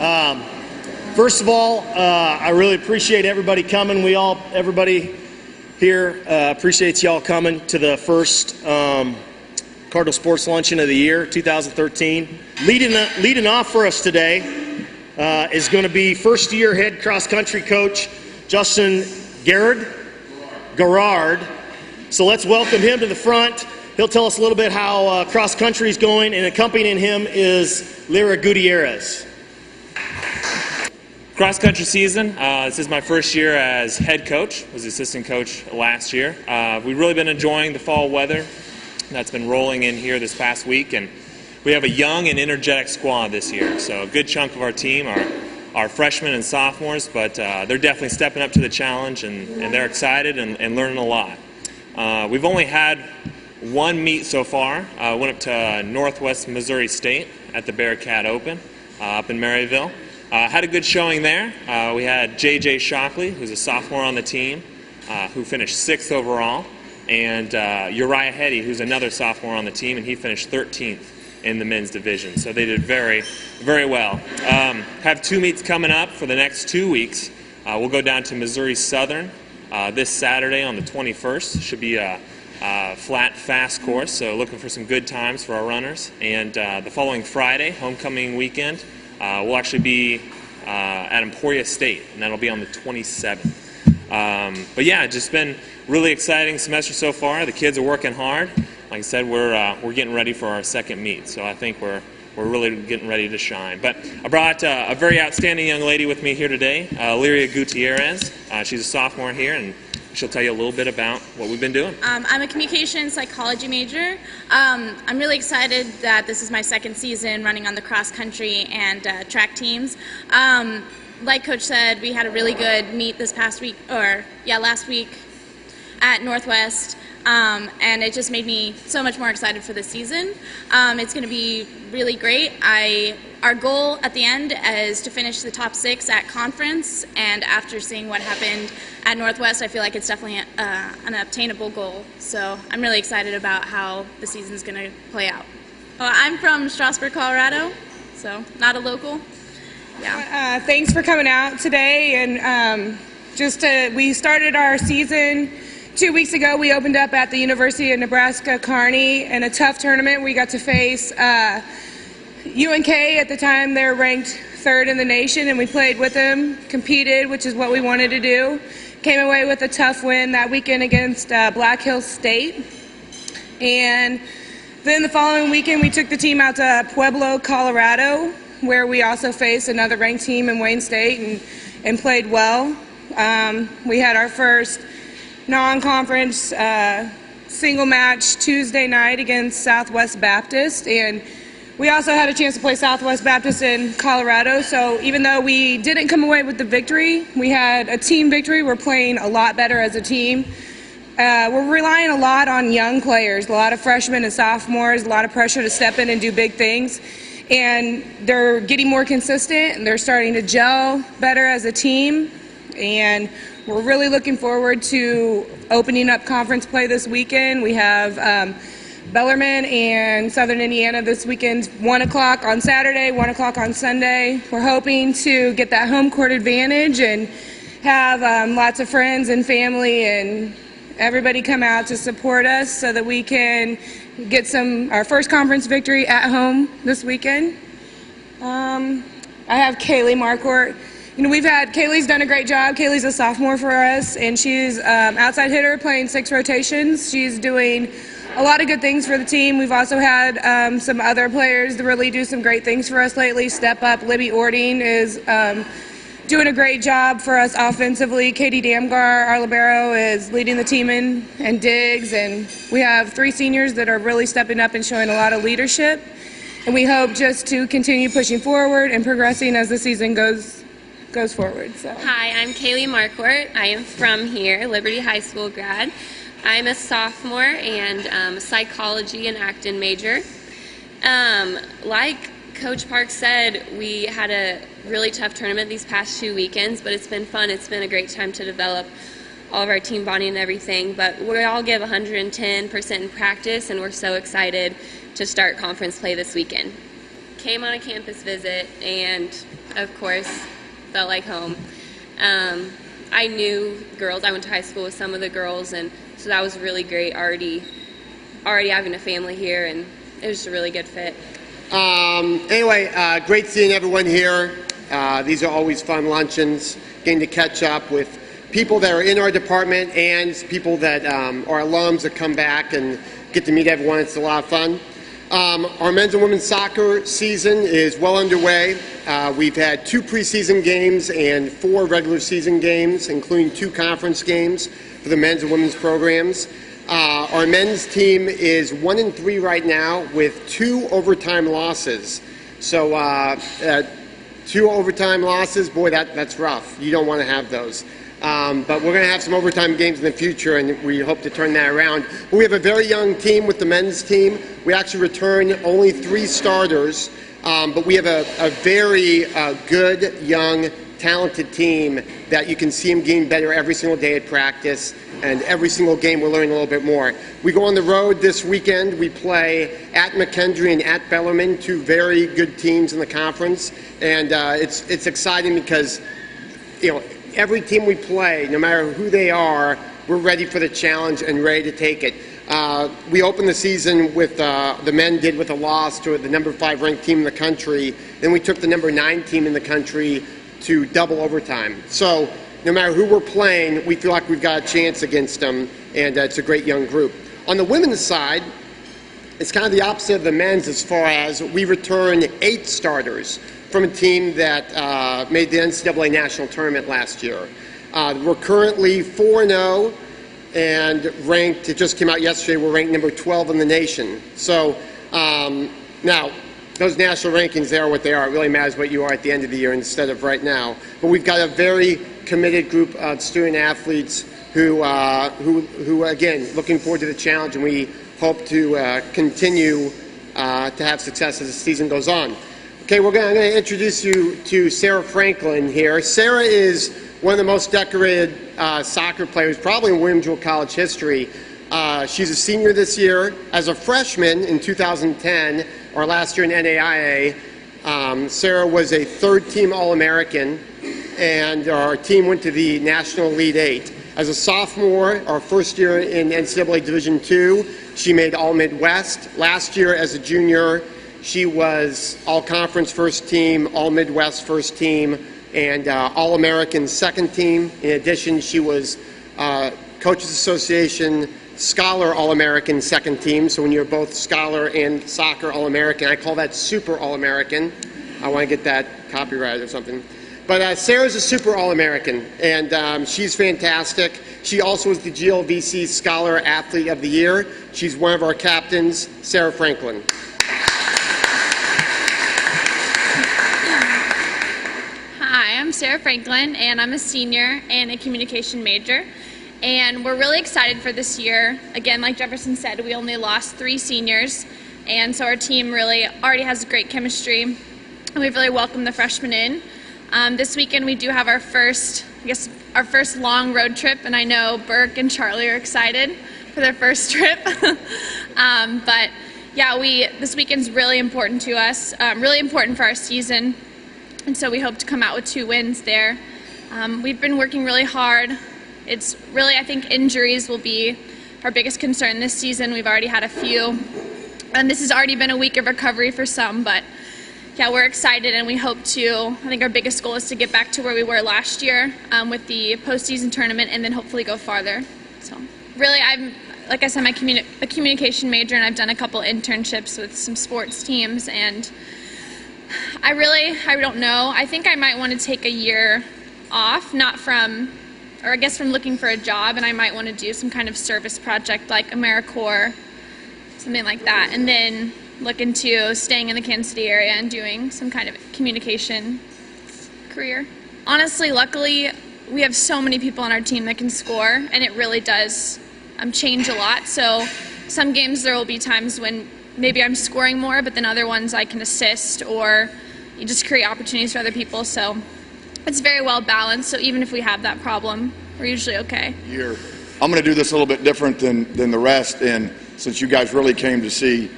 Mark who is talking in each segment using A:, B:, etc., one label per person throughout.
A: First of all, I really appreciate everybody coming. Everybody here appreciates y'all coming to the first Cardinal Sports Luncheon of the year, 2013. Leading off for us today is going to be first-year head cross-country coach Justin Garrard. So let's welcome him to the front. He'll tell us a little bit how cross-country is going, and accompanying him is Lyra Gutierrez.
B: Cross-country season. This is my first year as head coach. I was assistant coach last year. We've really been enjoying the fall weather that's been rolling in here this past week, and we have a young and energetic squad this year. So a good chunk of our team are freshmen and sophomores, but they're definitely stepping up to the challenge, and they're excited and learning a lot. We've only had one meet so far. Went up to Northwest Missouri State at the Bearcat Open up in Maryville. Had a good showing there. We had J.J. Shockley, who's a sophomore on the team, who finished 6th overall, and Uriah Hetty, who's another sophomore on the team, and he finished 13th in the men's division. So they did very, very well. Have 2 meets coming up for the next 2 weeks. We'll go down to Missouri Southern this Saturday on the 21st. Should be a flat, fast course, so looking for some good times for our runners. And the following Friday, homecoming weekend, we'll actually be at Emporia State, and that'll be on the 27th. But yeah, just been really exciting semester so far. The kids are working hard. Like I said, we're getting ready for our second meet, so I think we're really getting ready to shine. But I brought a very outstanding young lady with me here today, Lyra Gutierrez. She's a sophomore here, and she'll tell you a little bit about what we've been doing.
C: I'm a communication psychology major. I'm really excited that this is my second season running on the cross country and track teams. Like Coach said, we had a really good meet last week at Northwest, and it just made me so much more excited for this season. It's going to be really great. Our goal at the end is to finish the top 6 at conference, and after seeing what happened at Northwest, I feel like it's definitely an obtainable goal. So I'm really excited about how the season's going to play out. I'm from Strasburg, Colorado, so not a local. Yeah.
D: Thanks for coming out today, and we started our season 2 weeks ago. We opened up at the University of Nebraska Kearney in a tough tournament. We got to face UNK at the time. They're ranked 3rd in the nation, and we played with them, competed, which is what we wanted to do. Came away with a tough win that weekend against Black Hills State. And then the following weekend, we took the team out to Pueblo, Colorado, where we also faced another ranked team in Wayne State and played well. We had our first non-conference single match Tuesday night against Southwest Baptist, and we also had a chance to play Southwest Baptist in Colorado. So even though we didn't come away with the victory, we had a team victory. We're playing a lot better as a team. We're relying a lot on young players, a lot of freshmen and sophomores, a lot of pressure to step in and do big things. And they're getting more consistent, and they're starting to gel better as a team. And we're really looking forward to opening up conference play this weekend. We have Bellarmine and Southern Indiana this weekend, 1 o'clock on Saturday, 1 o'clock on Sunday. We're hoping to get that home court advantage and have lots of friends and family and everybody come out to support us so that we can get our first conference victory at home this weekend. I have Kaylee Marquardt. Kaylee's done a great job. Kaylee's a sophomore for us, and she's outside hitter playing 6 rotations. She's doing a lot of good things for the team. We've also had some other players that really do some great things for us lately. Step up. Libby Ording is doing a great job for us offensively. Katie Damgar, our libero, is leading the team in digs, and we have 3 seniors that are really stepping up and showing a lot of leadership. And we hope just to continue pushing forward and progressing as the season goes forward. So.
E: Hi, I'm Kaylee Marquardt. I am from here, Liberty High School grad. I'm a sophomore and a psychology and acting major. Like Coach Park said, we had a really tough tournament these past 2 weekends, but it's been fun. It's been a great time to develop all of our team bonding and everything, but we all give 110% in practice, and we're so excited to start conference play this weekend. Came on a campus visit, and of course, felt like home. I knew girls. I went to high school with some of the girls, and so that was really great. Already having a family here, and it was a really good fit.
F: Anyway, great seeing everyone here. These are always fun luncheons, getting to catch up with people that are in our department and people that are alums that come back and get to meet everyone. It's a lot of fun. Our men's and women's soccer season is well underway. We've had 2 preseason games and 4 regular season games, including 2 conference games for the men's and women's programs. Our men's team is 1-3 right now with 2 overtime losses. So 2 overtime losses, boy, that's rough. You don't want to have those. But we're going to have some overtime games in the future, and we hope to turn that around. But we have a very young team with the men's team. We actually return only 3 starters, but we have a very good, young, talented team that you can see them getting better every single day at practice, and every single game we're learning a little bit more. We go on the road this weekend. We play at McKendree and at Bellarmine, 2 very good teams in the conference, and it's exciting because, you know, every team we play, no matter who they are, we're ready for the challenge and ready to take it. We opened the season with, the men did with a loss to the number 5 ranked team in the country. Then we took the number 9 team in the country to double overtime. So no matter who we're playing, we feel like we've got a chance against them, and it's a great young group. On the women's side, it's kind of the opposite of the men's as far as we return 8 starters from a team that made the NCAA National Tournament last year. We're currently 4-0 and ranked, it just came out yesterday, we're ranked number 12 in the nation. So now, those national rankings, they are what they are. It really matters what you are at the end of the year instead of right now. But we've got a very committed group of student athletes who again, looking forward to the challenge, and we hope to continue to have success as the season goes on. Okay, I'm going to introduce you to Sarah Franklin here. Sarah is one of the most decorated soccer players probably in William Jewell College history. She's a senior this year. As a freshman in 2010, or last year in NAIA, Sarah was a 3rd-team All-American, and our team went to the National Elite 8. As a sophomore, our first year in NCAA Division II, she made All-Midwest. Last year as a junior, she was All-Conference first team, All-Midwest first team, and All-American second team. In addition, she was Coaches Association Scholar All-American second team. So when you're both Scholar and Soccer All-American, I call that Super All-American. I want to get that copyrighted or something. But Sarah's a Super All-American, and she's fantastic. She also was the GLVC Scholar Athlete of the Year. She's one of our captains, Sarah Franklin.
C: Hi, I'm Sarah Franklin, and I'm a senior and a communication major. And we're really excited for this year. Again, like Jefferson said, we only lost 3 seniors, and so our team really already has great chemistry, and we've really welcomed the freshmen in. This weekend we do have our first long road trip, and I know Burke and Charlie are excited for their first trip. But yeah, this weekend's really important to us, really important for our season, and so we hope to come out with 2 wins there. We've been working really hard. It's really, I think injuries will be our biggest concern this season. We've already had a few, and this has already been a week of recovery for some, but yeah, we're excited, and we hope to, I think our biggest goal is to get back to where we were last year with the postseason tournament, and then hopefully go farther. So really, like I said, I'm a communication major, and I've done a couple internships with some sports teams, and I don't know. I think I might want to take a year off, from looking for a job, and I might want to do some kind of service project like AmeriCorps, something like that, and then look into staying in the Kansas City area and doing some kind of communication career. Honestly, luckily, we have so many people on our team that can score, and it really does change a lot. So some games there will be times when maybe I'm scoring more, but then other ones I can assist, or you just create opportunities for other people. So it's very well balanced. So even if we have that problem, we're usually okay.
G: I'm going to do this a little bit different than the rest, and since you guys really came to see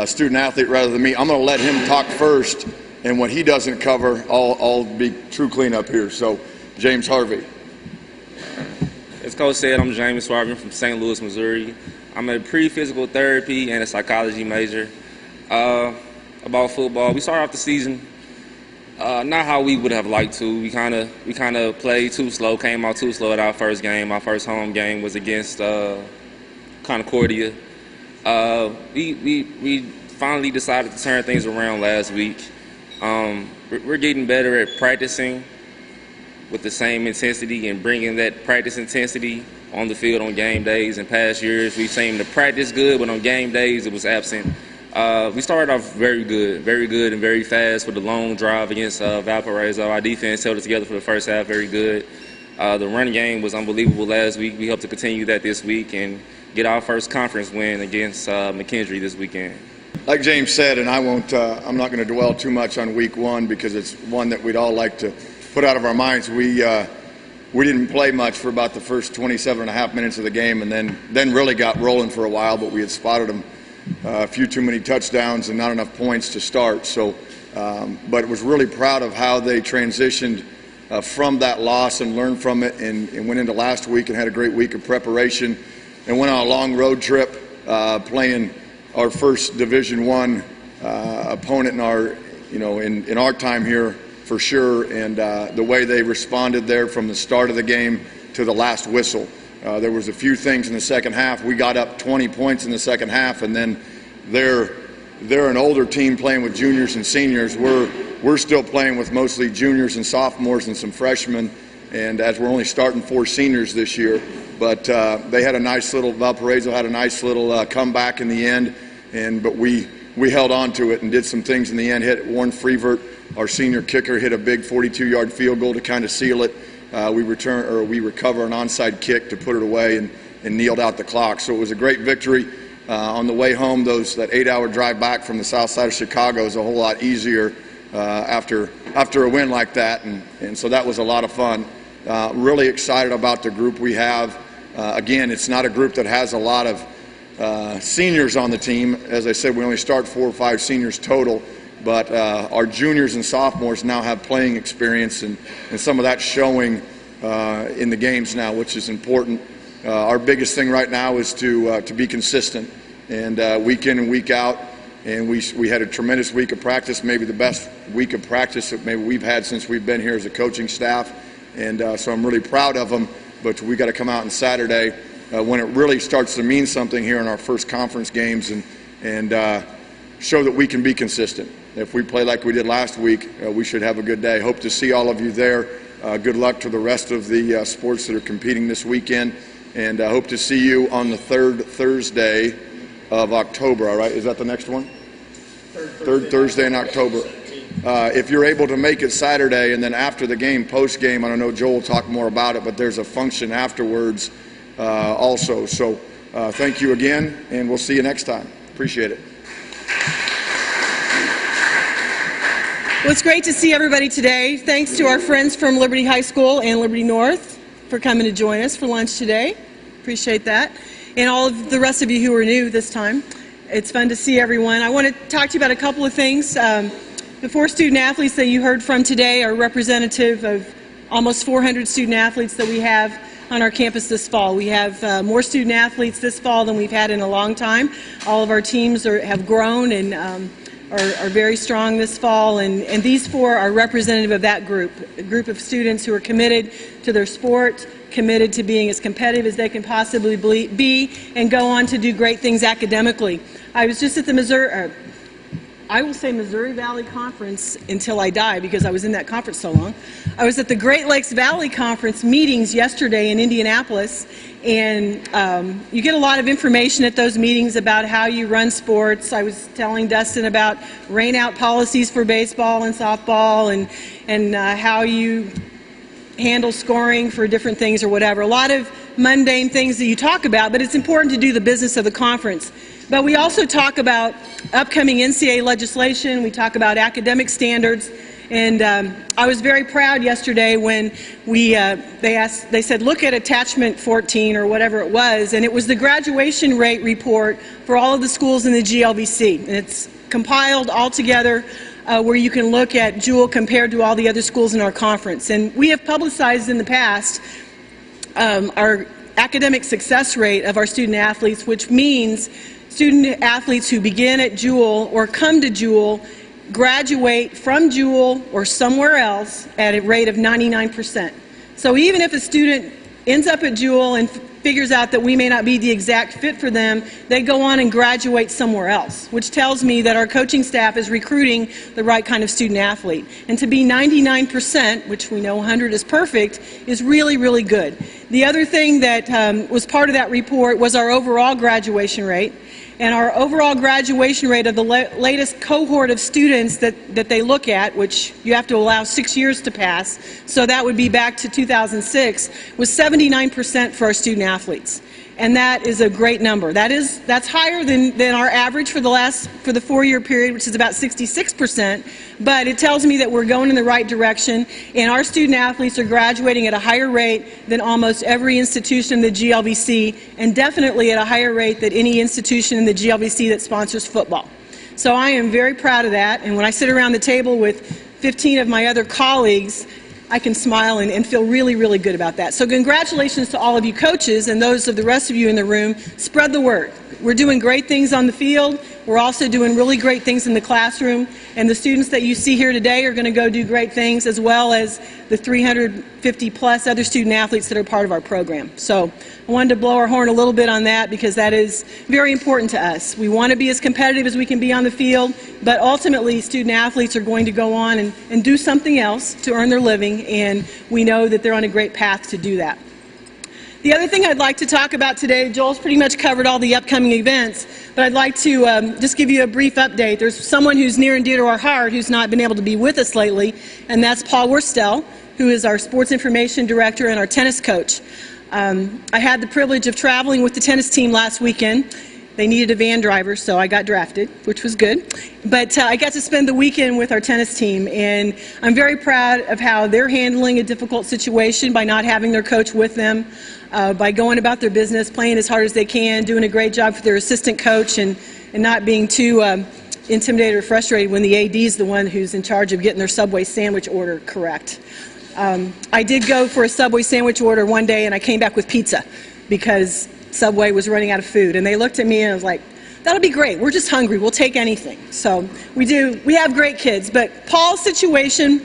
G: student athlete rather than me, I'm going to let him talk first, and what he doesn't cover, I'll be true cleanup here. So, James Harvey.
H: As Coach said, I'm James Harvey from St. Louis, Missouri. I'm a pre-physical therapy and a psychology major. About football, we started off the season not how we would have liked to. We kind of played too slow, came out too slow at our first game. Our first home game was against Concordia. We finally decided to turn things around last week. We're getting better at practicing with the same intensity and bringing that practice intensity on the field on game days. In past years, we seemed to practice good, but on game days it was absent. We started off very good and very fast with the long drive against Valparaiso. Our defense held it together for the first half, very good. The run game was unbelievable last week. We hope to continue that this week and get our first conference win against McKendree this weekend.
G: Like James said, and I'm not going to dwell too much on week one because it's one that we'd all like to put out of our minds. We didn't play much for about the first 27 and a half minutes of the game, and then really got rolling for a while, but we had spotted them a few too many touchdowns and not enough points to start. So, but was really proud of how they transitioned from that loss and learned from it, and went into last week and had a great week of preparation, and went on a long road trip playing our first Division I opponent in our time here for sure, and the way they responded there from the start of the game to the last whistle. There was a few things in the second half. We got up 20 points in the second half, and then they're an older team playing with juniors and seniors. We're still playing with mostly juniors and sophomores and some freshmen, and as we're only starting 4 seniors this year. But they had a nice little, Valparaiso had a nice little comeback in the end, but we held on to it and did some things in the end. Hit Warren Freevert, our senior kicker, hit a big 42-yard field goal to kind of seal it. We recover an onside kick to put it away and kneeled out the clock. So it was a great victory. On the way home, that 8-hour drive back from the south side of Chicago is a whole lot easier after a win like that, and so that was a lot of fun. Really excited about the group we have. Again, it's not a group that has a lot of seniors on the team. As I said, we only start 4 or 5 seniors total. But our juniors and sophomores now have playing experience, and some of that's showing in the games now, which is important. Our biggest thing right now is to be consistent, and week in and week out. And we had a tremendous week of practice, maybe the best week of practice that maybe we've had since we've been here as a coaching staff. And so I'm really proud of them. But we got to come out on Saturday when it really starts to mean something here in our first conference games, and show that we can be consistent. If we play like we did last week, we should have a good day. Hope to see all of you there. Good luck to the rest of the sports that are competing this weekend. And I hope to see you on the 3rd Thursday of October, all right? Is that the next one? Third Thursday in October. If you're able to make it Saturday, and then after the game, post-game, I don't know, Joel will talk more about it, but there's a function afterwards also. So thank you again, and we'll see you next time. Appreciate it.
I: Well, it's great to see everybody today. Thanks to our friends from Liberty High School and Liberty North for coming to join us for lunch today. Appreciate that. And all of the rest of you who are new this time. It's fun to see everyone. I want to talk to you about a couple of things. The 4 student athletes that you heard from today are representative of almost 400 student athletes that we have on our campus this fall. We have more student athletes this fall than we've had in a long time. All of our teams have grown and are very strong this fall, and these 4 are representative of that group, a group of students who are committed to their sport, committed to being as competitive as they can possibly be, and go on to do great things academically. I was just at the Missouri Valley Conference until I die, because I was in that conference so long. I was at the Great Lakes Valley Conference meetings yesterday in Indianapolis, and you get a lot of information at those meetings about how you run sports. I was telling Dustin about rain-out policies for baseball and softball, and how you handle scoring for different things or whatever. A lot of mundane things that you talk about, but it's important to do the business of the conference. But we also talk about upcoming NCAA legislation. We talk about academic standards. And I was very proud yesterday when they said, look at attachment 14 or whatever it was, and it was the graduation rate report for all of the schools in the GLVC. And it's compiled all together where you can look at Jewell compared to all the other schools in our conference. And we have publicized in the past our academic success rate of our student athletes, which means student athletes who begin at Jewell or come to Jewell graduate from Jewell or somewhere else at a rate of 99%. So even if a student ends up at Jewell and figures out that we may not be the exact fit for them, they go on and graduate somewhere else, which tells me that our coaching staff is recruiting the right kind of student athlete. And to be 99%, which we know 100 is perfect, is really, really good. The other thing that was part of that report was our overall graduation rate. And our overall graduation rate of the latest cohort of students that they look at, which you have to allow 6 years to pass, so that would be back to 2006, was 79% for our student athletes. And that is a great number. That's higher than our average for the 4-year period, which is about 66%. But it tells me that we're going in the right direction, and our student athletes are graduating at a higher rate than almost every institution in the GLVC, and definitely at a higher rate than any institution in the GLVC that sponsors football. So I am very proud of that. And when I sit around the table with 15 of my other colleagues, I can smile and feel really, really good about that. So congratulations to all of you coaches and those of the rest of you in the room. Spread the word. We're doing great things on the field. We're also doing really great things in the classroom. And the students that you see here today are going to go do great things, as well as the 350 plus other student athletes that are part of our program. So I wanted to blow our horn a little bit on that, because that is very important to us. We want to be as competitive as we can be on the field, but ultimately student athletes are going to go on and do something else to earn their living, and we know that they're on a great path to do that. The other thing I'd like to talk about today, Joel's pretty much covered all the upcoming events, but I'd like to just give you a brief update. There's someone who's near and dear to our heart who's not been able to be with us lately, and that's Paul Worstel, who is our sports information director and our tennis coach. I had the privilege of traveling with the tennis team last weekend. They needed a van driver, so I got drafted, which was good. But I got to spend the weekend with our tennis team, and I'm very proud of how they're handling a difficult situation by not having their coach with them, by going about their business, playing as hard as they can, doing a great job for their assistant coach, and not being too intimidated or frustrated when the AD is the one who's in charge of getting their Subway sandwich order correct. I did go for a Subway sandwich order one day, and I came back with pizza because Subway was running out of food. And they looked at me and I was like, that'll be great. We're just hungry. We'll take anything. So we have great kids. But Paul's situation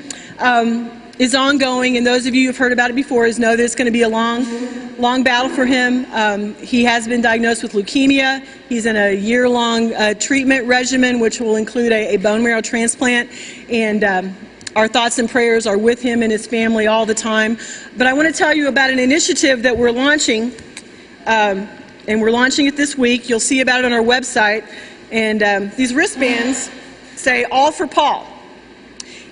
I: is ongoing, and those of you who've heard about it before know that it's going to be a long battle for him. He has been diagnosed with leukemia. He's in a year-long treatment regimen, which will include a bone marrow transplant. And our thoughts and prayers are with him and his family all the time. But I want to tell you about an initiative that we're launching, and we're launching it this week. You'll see about it on our website. And these wristbands say, "All for Paul."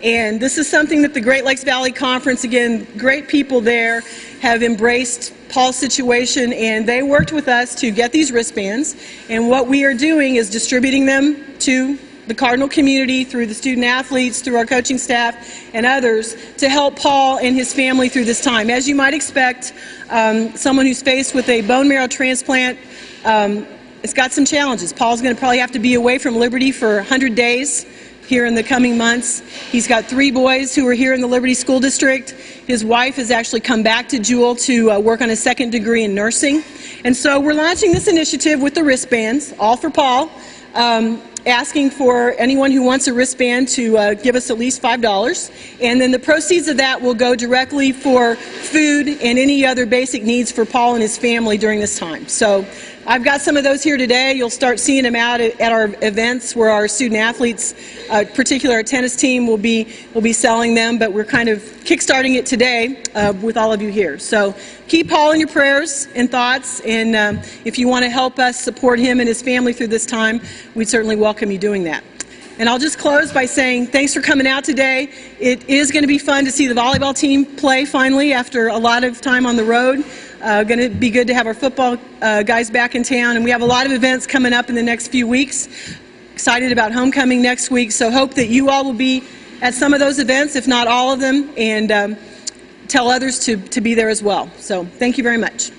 I: And this is something that the Great Lakes Valley Conference, again, great people there, have embraced Paul's situation, and they worked with us to get these wristbands. And what we are doing is distributing them to the Cardinal community, through the student athletes, through our coaching staff, and others, to help Paul and his family through this time. As you might expect, someone who's faced with a bone marrow transplant, it's got some challenges. Paul's going to probably have to be away from Liberty for 100 days here in the coming months. He's got 3 boys who are here in the Liberty School District. His wife has actually come back to Jewell to work on a 2nd degree in nursing. And so we're launching this initiative with the wristbands, All for Paul, asking for anyone who wants a wristband to give us at least $5. And then the proceeds of that will go directly for food and any other basic needs for Paul and his family during this time. So I've got some of those here today. You'll start seeing them out at our events where our student athletes, particularly our tennis team, will be selling them. But we're kind of kickstarting it today with all of you here. So keep Paul in your prayers and thoughts. And if you want to help us support him and his family through this time, we'd certainly welcome you doing that. And I'll just close by saying thanks for coming out today. It is going to be fun to see the volleyball team play finally after a lot of time on the road. Going to be good to have our football guys back in town, and we have a lot of events coming up in the next few weeks. Excited about homecoming next week, so hope that you all will be at some of those events, if not all of them, and tell others to be there as well. So thank you very much.